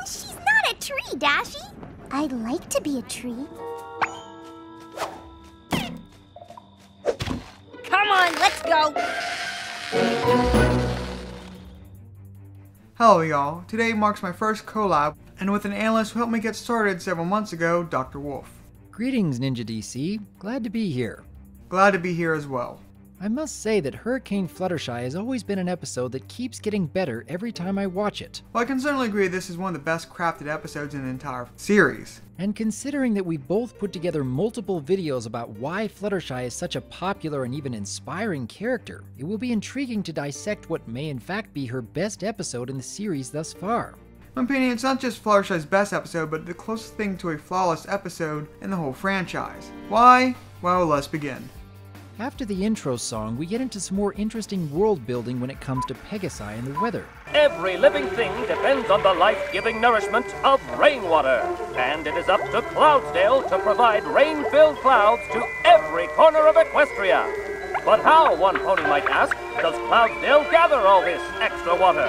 She's not a tree, Dashie. I'd like to be a tree. Come on, let's go. Hello y'all, today marks my first collab, and with an analyst who helped me get started several months ago, Dr. Wolf. Greetings, Ninja DC. Glad to be here. Glad to be here as well. I must say that Hurricane Fluttershy has always been an episode that keeps getting better every time I watch it. Well, I can certainly agree this is one of the best crafted episodes in the entire series. And considering that we both put together multiple videos about why Fluttershy is such a popular and even inspiring character, it will be intriguing to dissect what may in fact be her best episode in the series thus far. In my opinion, it's not just Fluttershy's best episode, but the closest thing to a flawless episode in the whole franchise. Why? Well, let's begin. After the intro song, we get into some more interesting world building when it comes to Pegasi and the weather. Every living thing depends on the life-giving nourishment of rainwater, and it is up to Cloudsdale to provide rain-filled clouds to every corner of Equestria. But how, one pony might ask, does Cloudsdale gather all this extra water?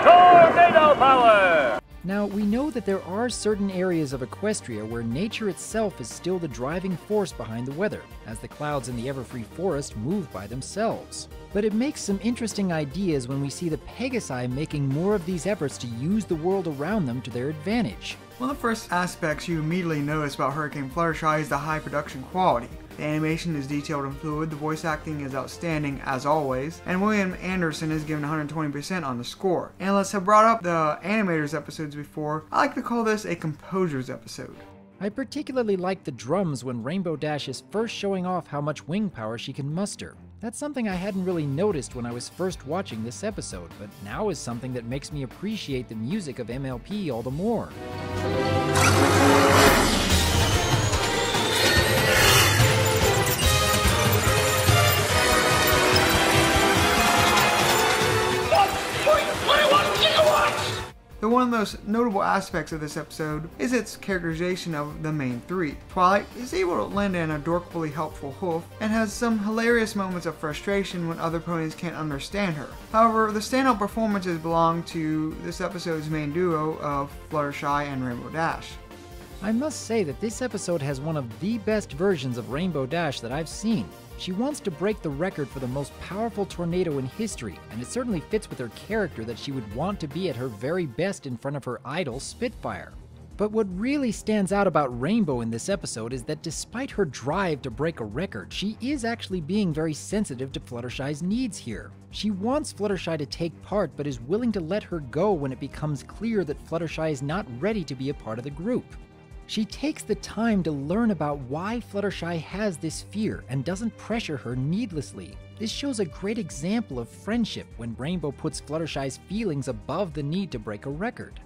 Tornado power! Now, we know that there are certain areas of Equestria where nature itself is still the driving force behind the weather, as the clouds in the Everfree Forest move by themselves. But it makes some interesting ideas when we see the Pegasi making more of these efforts to use the world around them to their advantage. One of the first aspects you immediately notice about Hurricane Fluttershy is the high production quality. The animation is detailed and fluid, the voice acting is outstanding as always, and William Anderson is given 120% on the score. Analysts have brought up the animators episodes before. I like to call this a composer's episode. I particularly like the drums when Rainbow Dash is first showing off how much wing power she can muster. That's something I hadn't really noticed when I was first watching this episode, but now is something that makes me appreciate the music of MLP all the more. Though one of the most notable aspects of this episode is its characterization of the main three. Twilight is able to lend an adorably helpful hoof and has some hilarious moments of frustration when other ponies can't understand her. However, the standout performances belong to this episode's main duo of Fluttershy and Rainbow Dash. I must say that this episode has one of the best versions of Rainbow Dash that I've seen. She wants to break the record for the most powerful tornado in history, and it certainly fits with her character that she would want to be at her very best in front of her idol, Spitfire. But what really stands out about Rainbow in this episode is that despite her drive to break a record, she is actually being very sensitive to Fluttershy's needs here. She wants Fluttershy to take part, but is willing to let her go when it becomes clear that Fluttershy is not ready to be a part of the group. She takes the time to learn about why Fluttershy has this fear and doesn't pressure her needlessly. This shows a great example of friendship when Rainbow puts Fluttershy's feelings above the need to break a record.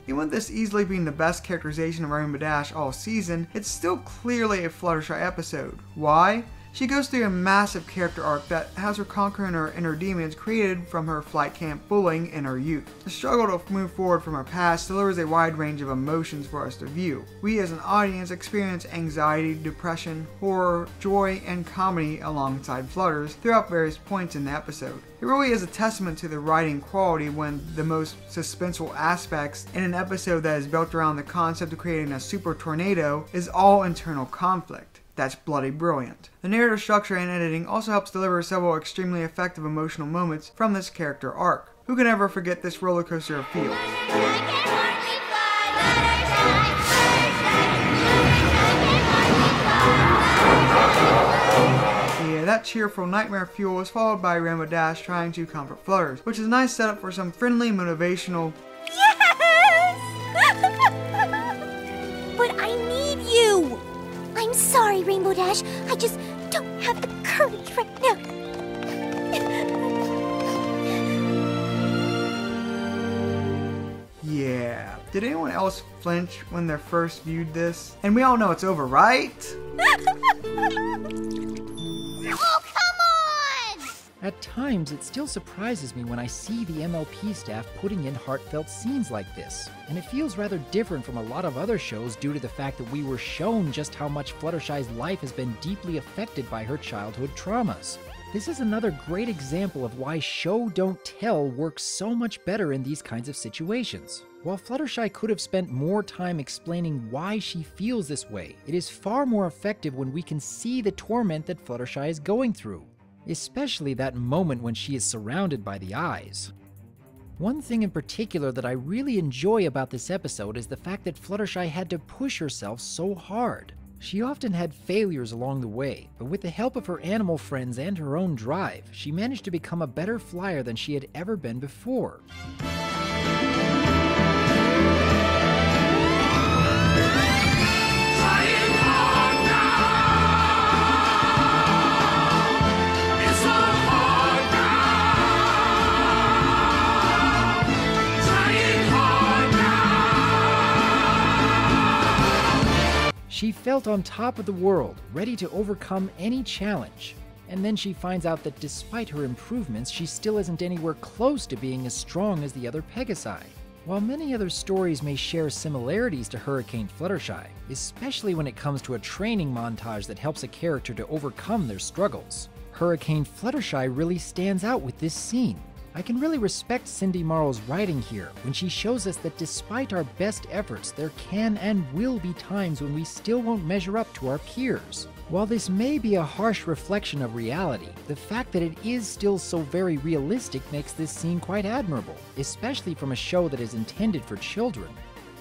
Even with this easily being the best characterization of Rainbow Dash all season, it's still clearly a Fluttershy episode. Why? She goes through a massive character arc that has her conquering her inner demons created from her flight camp bullying in her youth. The struggle to move forward from her past delivers a wide range of emotions for us to view. We as an audience experience anxiety, depression, horror, joy, and comedy alongside Flutters throughout various points in the episode. It really is a testament to the writing quality when the most suspenseful aspects in an episode that is built around the concept of creating a super tornado is all internal conflict. That's bloody brilliant. The narrative structure and editing also helps deliver several extremely effective emotional moments from this character arc. Who can ever forget this roller coaster of feels? Yeah, that cheerful nightmare fuel is followed by Rainbow Dash trying to comfort Flutters, which is a nice setup for some friendly, motivational Yes! But I need you! I'm sorry, Rainbow Dash. I just don't have the courage right now. Yeah. Did anyone else flinch when they first viewed this? And we all know it's over, right? Oh, come on! At times, it still surprises me when I see the MLP staff putting in heartfelt scenes like this, and it feels rather different from a lot of other shows due to the fact that we were shown just how much Fluttershy's life has been deeply affected by her childhood traumas. This is another great example of why show don't tell works so much better in these kinds of situations. While Fluttershy could have spent more time explaining why she feels this way, it is far more effective when we can see the torment that Fluttershy is going through, especially that moment when she is surrounded by the eyes. One thing in particular that I really enjoy about this episode is the fact that Fluttershy had to push herself so hard. She often had failures along the way, but with the help of her animal friends and her own drive, she managed to become a better flyer than she had ever been before. She felt on top of the world, ready to overcome any challenge. And then she finds out that despite her improvements, she still isn't anywhere close to being as strong as the other Pegasi. While many other stories may share similarities to Hurricane Fluttershy, especially when it comes to a training montage that helps a character to overcome their struggles, Hurricane Fluttershy really stands out with this scene. I can really respect Cindy Marl's writing here when she shows us that despite our best efforts, there can and will be times when we still won't measure up to our peers. While this may be a harsh reflection of reality, the fact that it is still so very realistic makes this scene quite admirable, especially from a show that is intended for children.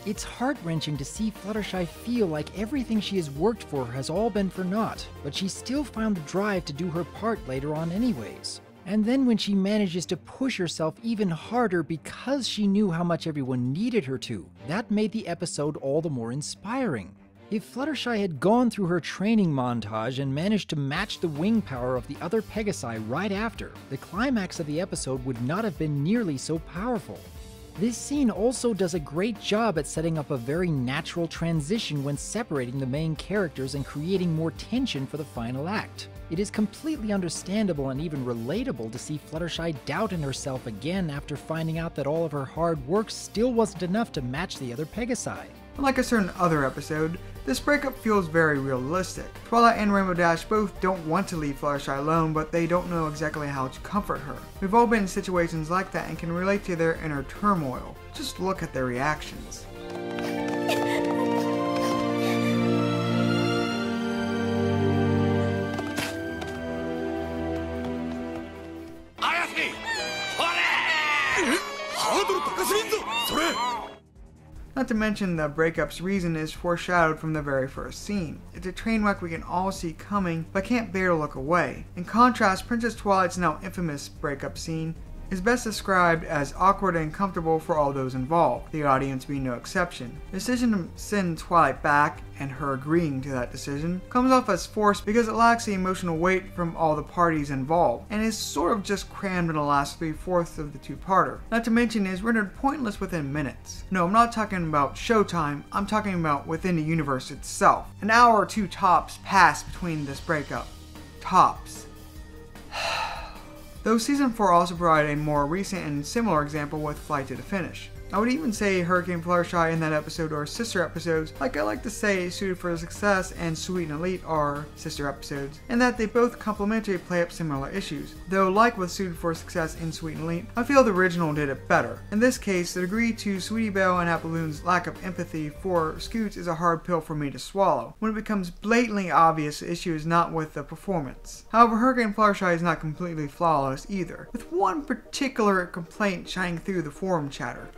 It's heart-wrenching to see Fluttershy feel like everything she has worked for has all been for naught, but she still found the drive to do her part later on anyways. And then when she manages to push herself even harder because she knew how much everyone needed her to, that made the episode all the more inspiring. If Fluttershy had gone through her training montage and managed to match the wing power of the other Pegasi right after, the climax of the episode would not have been nearly so powerful. This scene also does a great job at setting up a very natural transition when separating the main characters and creating more tension for the final act. It is completely understandable and even relatable to see Fluttershy doubt in herself again after finding out that all of her hard work still wasn't enough to match the other Pegasi. Unlike a certain other episode, this breakup feels very realistic. Twilight and Rainbow Dash both don't want to leave Fluttershy alone, but they don't know exactly how to comfort her. We've all been in situations like that and can relate to their inner turmoil. Just look at their reactions. Not to mention the breakup's reason is foreshadowed from the very first scene. It's a train wreck we can all see coming, but can't bear to look away. In contrast, Princess Twilight's now infamous breakup scene is best described as awkward and uncomfortable for all those involved, the audience being no exception. The decision to send Twilight back, and her agreeing to that decision, comes off as forced because it lacks the emotional weight from all the parties involved, and is sort of just crammed in the last 3/4 of the two-parter. Not to mention it is rendered pointless within minutes. No, I'm not talking about showtime, I'm talking about within the universe itself. An hour or two tops pass between this breakup. Tops. Though Season 4 also provided a more recent and similar example with Flight to the Finish. I would even say Hurricane Fluttershy in that episode are sister episodes, like I like to say Suited for Success and Sweet and Elite are sister episodes, and that they both complementary play up similar issues. Though like with Suited for Success and Sweet and Elite, I feel the original did it better. In this case, the degree to Sweetie Belle and Apolloon's lack of empathy for Scoots is a hard pill for me to swallow, when it becomes blatantly obvious the issue is not with the performance. However, Hurricane Fluttershy is not completely flawless either, with one particular complaint shining through the forum chatter.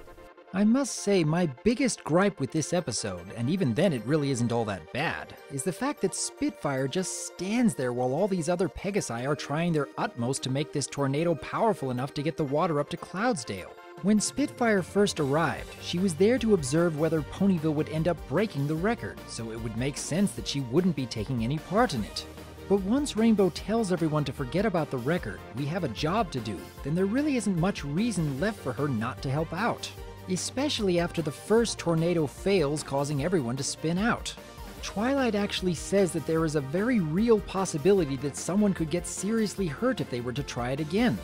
I must say, my biggest gripe with this episode, and even then it really isn't all that bad, is the fact that Spitfire just stands there while all these other Pegasi are trying their utmost to make this tornado powerful enough to get the water up to Cloudsdale. When Spitfire first arrived, she was there to observe whether Ponyville would end up breaking the record, so it would make sense that she wouldn't be taking any part in it. But once Rainbow tells everyone to forget about the record, we have a job to do, then there really isn't much reason left for her not to help out. Especially after the first tornado fails, causing everyone to spin out. Twilight actually says that there is a very real possibility that someone could get seriously hurt if they were to try it again.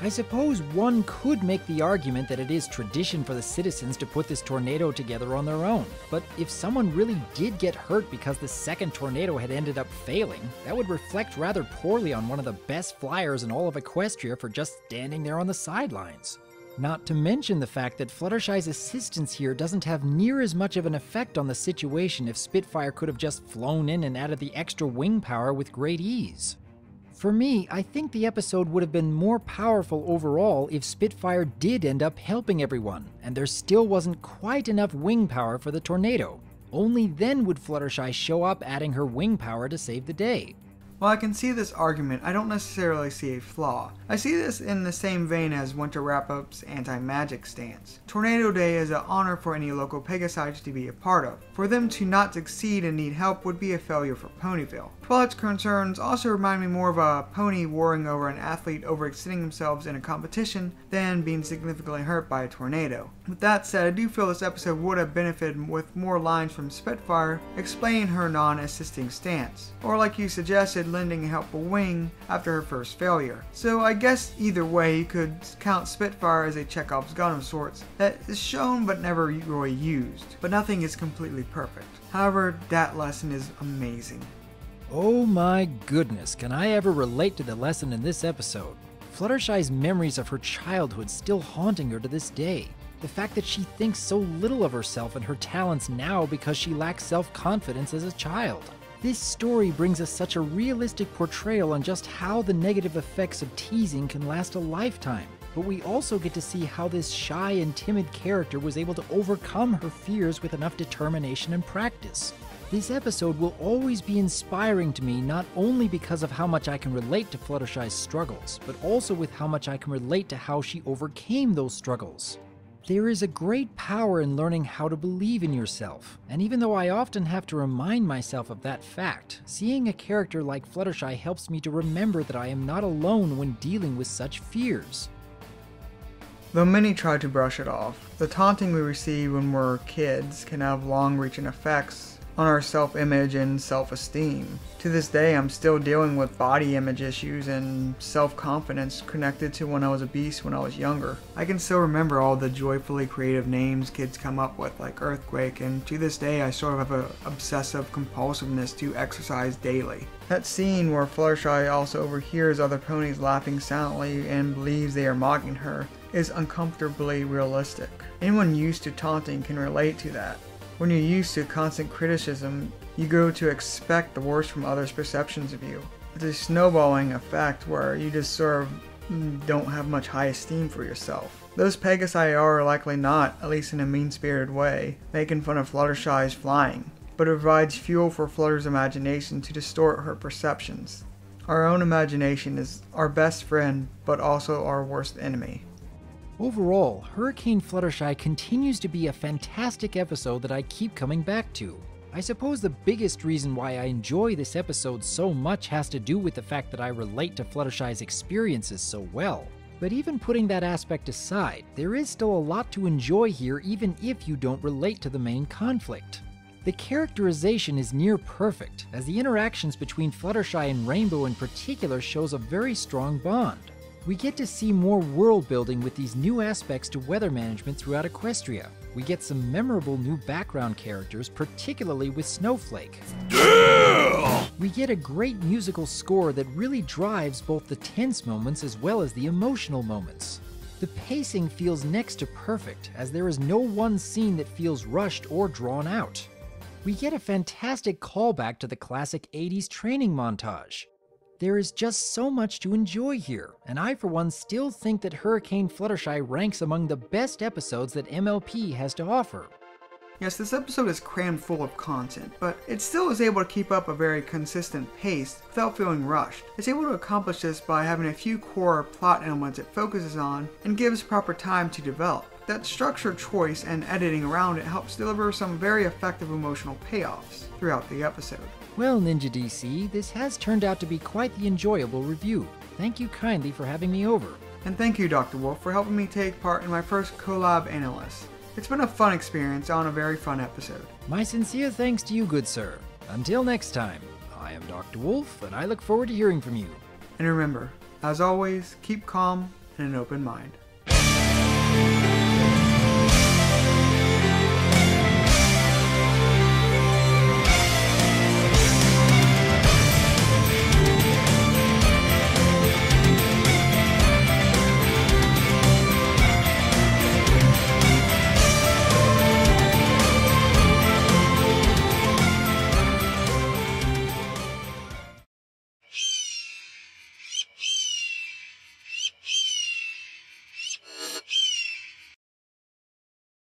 I suppose one could make the argument that it is tradition for the citizens to put this tornado together on their own, but if someone really did get hurt because the second tornado had ended up failing, that would reflect rather poorly on one of the best flyers in all of Equestria for just standing there on the sidelines. Not to mention the fact that Fluttershy's assistance here doesn't have near as much of an effect on the situation if Spitfire could have just flown in and added the extra wing power with great ease. For me, I think the episode would have been more powerful overall if Spitfire did end up helping everyone, and there still wasn't quite enough wing power for the tornado. Only then would Fluttershy show up adding her wing power to save the day. While I can see this argument, I don't necessarily see a flaw. I see this in the same vein as Winter Wrap-Up's anti-magic stance. Tornado Day is an honor for any local Pegasides to be a part of. For them to not succeed and need help would be a failure for Ponyville. Twilight's concerns also remind me more of a pony worrying over an athlete overextending themselves in a competition than being significantly hurt by a tornado. With that said, I do feel this episode would have benefited with more lines from Spitfire explaining her non-assisting stance, or like you suggested, lending a helpful wing after her first failure. So I guess either way you could count Spitfire as a Chekhov's gun of sorts that is shown but never really used. But nothing is completely perfect. However, that lesson is amazing. Oh my goodness, can I ever relate to the lesson in this episode? Fluttershy's memories of her childhood still haunting her to this day. The fact that she thinks so little of herself and her talents now because she lacks self-confidence as a child. This story brings us such a realistic portrayal on just how the negative effects of teasing can last a lifetime. But we also get to see how this shy and timid character was able to overcome her fears with enough determination and practice. This episode will always be inspiring to me not only because of how much I can relate to Fluttershy's struggles, but also with how much I can relate to how she overcame those struggles. There is a great power in learning how to believe in yourself, and even though I often have to remind myself of that fact, seeing a character like Fluttershy helps me to remember that I am not alone when dealing with such fears. Though many try to brush it off, the taunting we receive when we're kids can have long-reaching effects on our self-image and self-esteem. To this day, I'm still dealing with body image issues and self-confidence connected to when I was a beast when I was younger. I can still remember all the joyfully creative names kids come up with, like Earthquake, and to this day I sort of have an obsessive compulsiveness to exercise daily. That scene where Fluttershy also overhears other ponies laughing silently and believes they are mocking her is uncomfortably realistic. Anyone used to taunting can relate to that. When you're used to constant criticism, you grow to expect the worst from others' perceptions of you. It's a snowballing effect where you just sort of don't have much high esteem for yourself. Those Pegasi are likely not, at least in a mean-spirited way, making fun of Fluttershy's flying, but it provides fuel for Flutter's imagination to distort her perceptions. Our own imagination is our best friend, but also our worst enemy. Overall, Hurricane Fluttershy continues to be a fantastic episode that I keep coming back to. I suppose the biggest reason why I enjoy this episode so much has to do with the fact that I relate to Fluttershy's experiences so well. But even putting that aspect aside, there is still a lot to enjoy here even if you don't relate to the main conflict. The characterization is near perfect, as the interactions between Fluttershy and Rainbow in particular shows a very strong bond. We get to see more world building with these new aspects to weather management throughout Equestria. We get some memorable new background characters, particularly with Snowflake. Yeah! We get a great musical score that really drives both the tense moments as well as the emotional moments. The pacing feels next to perfect, as there is no one scene that feels rushed or drawn out. We get a fantastic callback to the classic 80s training montage. There is just so much to enjoy here, and I for one still think that Hurricane Fluttershy ranks among the best episodes that MLP has to offer. Yes, this episode is crammed full of content, but it still is able to keep up a very consistent pace without feeling rushed. It's able to accomplish this by having a few core plot elements it focuses on and gives proper time to develop. That structured choice and editing around it helps deliver some very effective emotional payoffs throughout the episode. Well, Ninja DC, this has turned out to be quite the enjoyable review. Thank you kindly for having me over. And thank you, Dr. Wolf, for helping me take part in my first collab analyst. It's been a fun experience on a very fun episode. My sincere thanks to you, good sir. Until next time, I am Dr. Wolf, and I look forward to hearing from you. And remember, as always, keep calm and an open mind.